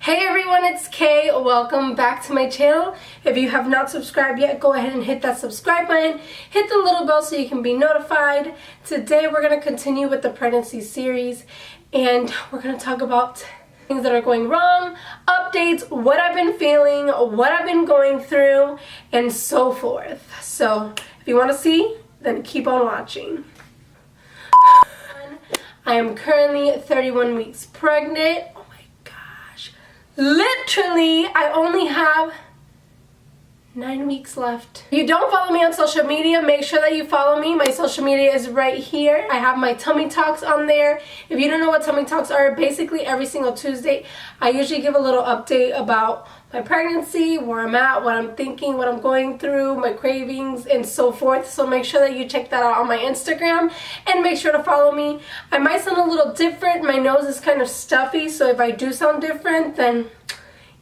Hey everyone, it's Kay. Welcome back to my channel. If you have not subscribed yet, go ahead and hit that subscribe button. Hit the little bell so you can be notified. Today we're going to continue with the pregnancy series and we're going to talk about things that are going wrong, updates, what I've been feeling, what I've been going through, and so forth. So if you want to see, then keep on watching. I am currently 31 weeks pregnant. Literally, I only have 9 weeks left. If you don't follow me on social media, make sure that you follow me. My social media is right here. I have my tummy talks on there. If you don't know what tummy talks are, basically every single Tuesday, I usually give a little update about my pregnancy, where I'm at, what I'm thinking, what I'm going through, my cravings, and so forth. So make sure that you check that out on my Instagram and make sure to follow me. I might sound a little different. My nose is kind of stuffy, so if I do sound different, then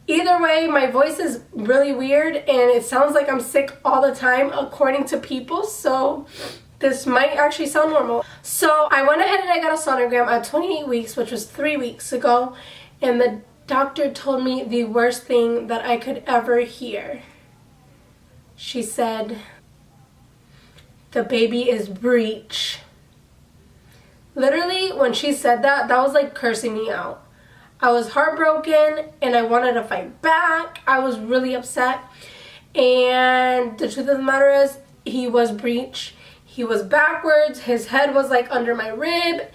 either way, my voice is really weird and it sounds like I'm sick all the time according to people. So this might actually sound normal. So I went ahead and I got a sonogram at 28 weeks, which was 3 weeks ago, and the doctor told me the worst thing that I could ever hear. She said, "The baby is breech." Literally, when she said that, that was like cursing me out. I was heartbroken and I wanted to fight back. I was really upset. And the truth of the matter is, he was breech. He was backwards. His head was like under my rib.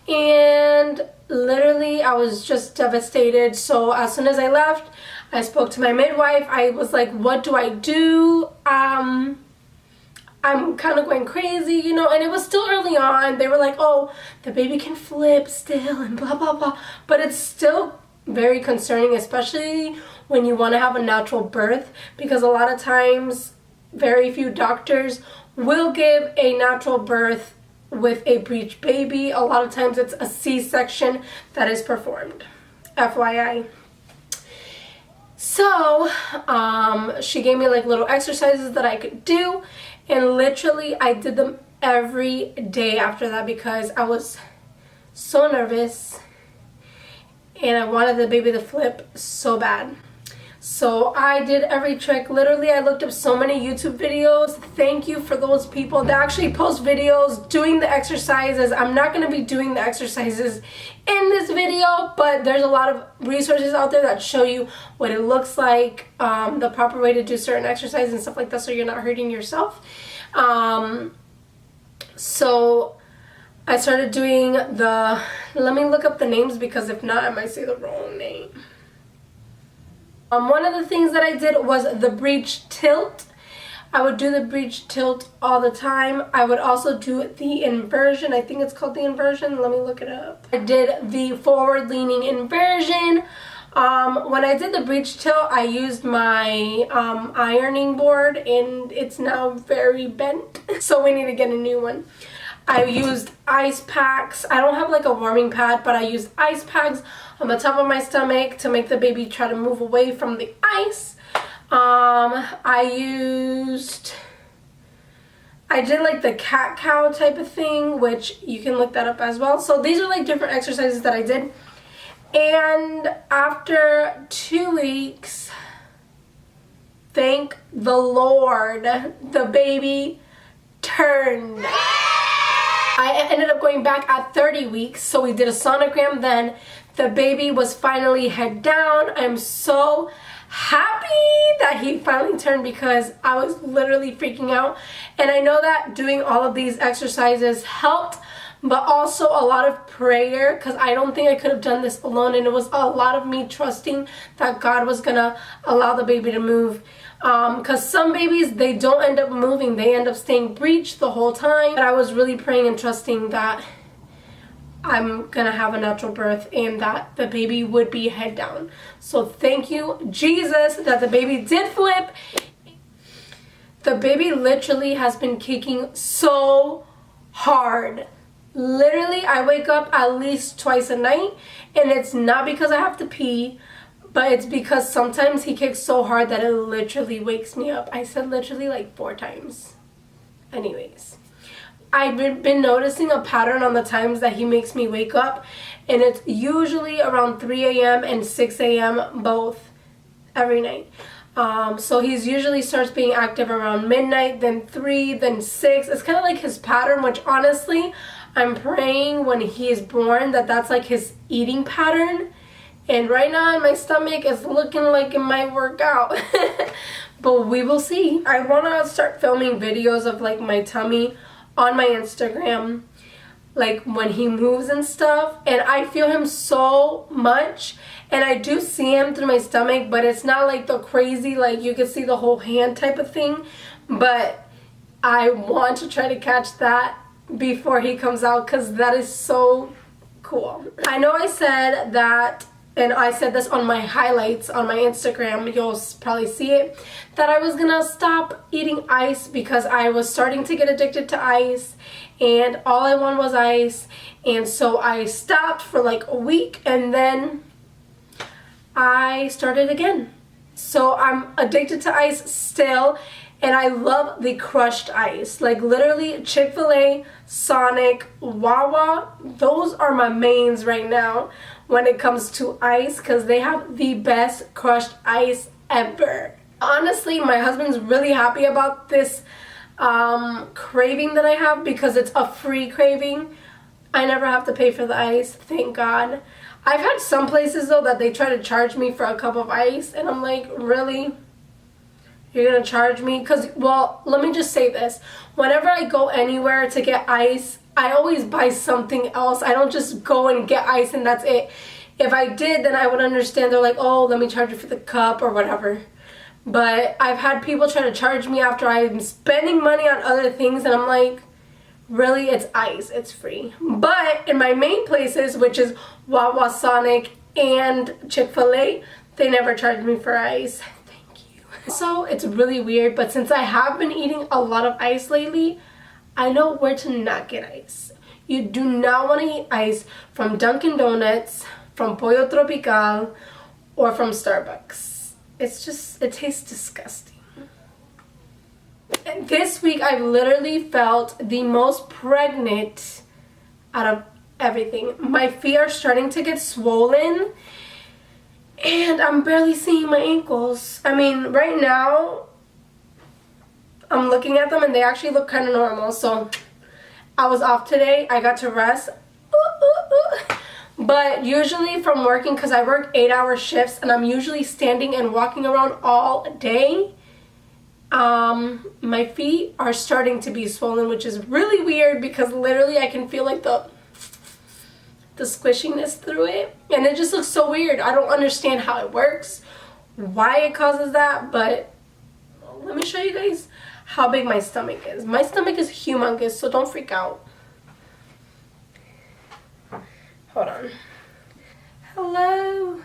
And literally, I was just devastated. So as soon as I left, I spoke to my midwife. I was like, what do I do? I'm kind of going crazy, you know, and it was still early on. They were like, oh, the baby can flip still and blah, blah, blah. But it's still very concerning, especially when you want to have a natural birth, because a lot of times very few doctors will give a natural birth with a breech baby. A lot of times it's a C-section that is performed, FYI. So she gave me like little exercises that I could do, and literally I did them every day after that because I was so nervous and I wanted the baby to flip so bad. So I did every trick. Literally, I looked up so many YouTube videos. Thank you for those people that actually post videos doing the exercises. I'm not going to be doing the exercises in this video, but there's a lot of resources out there that show you what it looks like, the proper way to do certain exercises and stuff like that, so you're not hurting yourself. So I started doing the, let me look up the names because if not, I might say the wrong name. One of the things that I did was the breech tilt. I would do the breech tilt all the time. I would also do the inversion. I think it's called the inversion. Let me look it up. I did the forward leaning inversion. When I did the breech tilt, I used my ironing board and it's now very bent. So we need to get a new one. I used ice packs. I don't have like a warming pad, but I used ice packs on the top of my stomach to make the baby try to move away from the ice. I did like the cat-cow type of thing, which you can look that up as well. So these are like different exercises that I did. And after 2 weeks, thank the Lord, the baby turned. I ended up going back at 30 weeks, so we did a sonogram then. The baby was finally head down. I'm so happy that he finally turned because I was literally freaking out. And I know that doing all of these exercises helped, but also a lot of prayer, because I don't think I could have done this alone, and it was a lot of me trusting that God was gonna allow the baby to move. Because some babies, they don't end up moving, they end up staying breech the whole time. But I was really praying and trusting that I'm gonna have a natural birth and that the baby would be head down. So thank you, Jesus, that the baby did flip. The baby literally has been kicking so hard. Literally, I wake up at least twice a night, and it's not because I have to pee, but it's because sometimes he kicks so hard that it literally wakes me up. I said literally like 4 times. Anyways, I've been noticing a pattern on the times that he makes me wake up, and it's usually around 3 a.m. and 6 a.m. both every night. So he's usually starts being active around midnight, then 3, then 6. It's kind of like his pattern, which honestly, I'm praying when he is born that that's like his eating pattern. And right now in my stomach it's looking like it might work out. But we will see. I want to start filming videos of like my tummy on my Instagram, like when he moves and stuff. And I feel him so much, and I do see him through my stomach, but it's not like the crazy, like you can see the whole hand type of thing. But I want to try to catch that before he comes out, because that is so cool. I know I said that, and I said this on my highlights on my Instagram, you'll probably see it, that I was gonna stop eating ice because I was starting to get addicted to ice and all I wanted was ice. And so I stopped for like a week, and then I started again. So I'm addicted to ice still, and I love the crushed ice. Like literally Chick-fil-A, Sonic, Wawa, those are my mains right now when it comes to ice, because they have the best crushed ice ever. Honestly, my husband's really happy about this craving that I have, because it's a free craving. I never have to pay for the ice, thank God. I've had some places though that they try to charge me for a cup of ice, and I'm like, really? You're gonna charge me? Because, well, let me just say this. Whenever I go anywhere to get ice, I always buy something else. I don't just go and get ice and that's it. If I did, then I would understand. They're like, oh, let me charge you for the cup or whatever. But I've had people try to charge me after I'm spending money on other things, and I'm like, really? It's ice. It's free. But in my main places, which is Wawa, Sonic, and Chick-fil-A, they never charge me for ice. So it's really weird, but since I have been eating a lot of ice lately, I know where to not get ice. You do not want to eat ice from Dunkin' Donuts, from Pollo Tropical, or from Starbucks. It's just, it tastes disgusting. And this week I've literally felt the most pregnant out of everything. My feet are starting to get swollen, and I'm barely seeing my ankles. I mean, right now, I'm looking at them and they actually look kind of normal. So, I was off today. I got to rest. But usually from working, because I work 8-hour shifts and I'm usually standing and walking around all day, my feet are starting to be swollen, which is really weird because literally I can feel like the squishiness through it, and it just looks so weird. I don't understand how it works, why it causes that, but let me show you guys how big my stomach is. My stomach is humongous, so don't freak out. Hold on. Hello.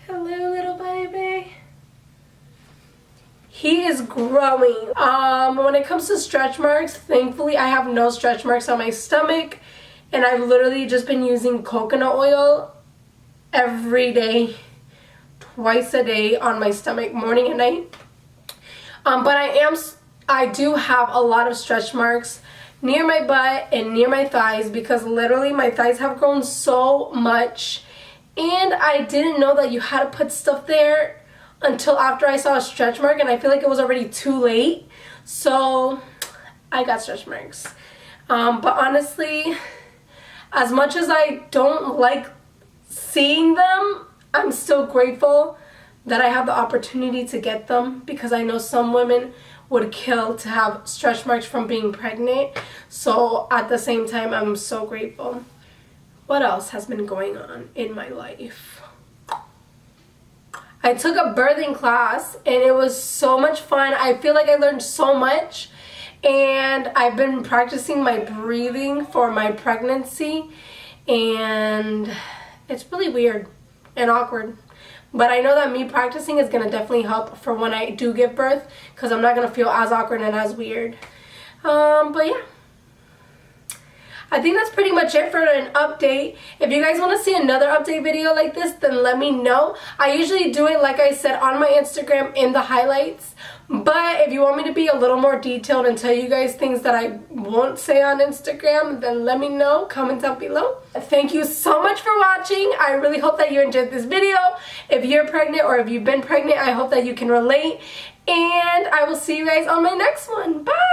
Hello, little baby. He is growing. When it comes to stretch marks, thankfully I have no stretch marks on my stomach, and I've literally just been using coconut oil every day, twice a day on my stomach, morning and night. But I do have a lot of stretch marks near my butt and near my thighs, because literally my thighs have grown so much, and I didn't know that you had to put stuff there until after I saw a stretch mark, and I feel like it was already too late. So I got stretch marks. But honestly, as much as I don't like seeing them, I'm still grateful that I have the opportunity to get them, because I know some women would kill to have stretch marks from being pregnant. So at the same time, I'm so grateful. What else has been going on in my life? I took a birthing class and it was so much fun. I feel like I learned so much, and I've been practicing my breathing for my pregnancy, and it's really weird and awkward. But I know that me practicing is going to definitely help for when I do give birth, because I'm not going to feel as awkward and as weird. But yeah. I think that's pretty much it for an update. If you guys want to see another update video like this, then let me know. I usually do it, like I said, on my Instagram in the highlights. But if you want me to be a little more detailed and tell you guys things that I won't say on Instagram, then let me know. Comment down below. Thank you so much for watching. I really hope that you enjoyed this video. If you're pregnant or if you've been pregnant, I hope that you can relate. And I will see you guys on my next one. Bye!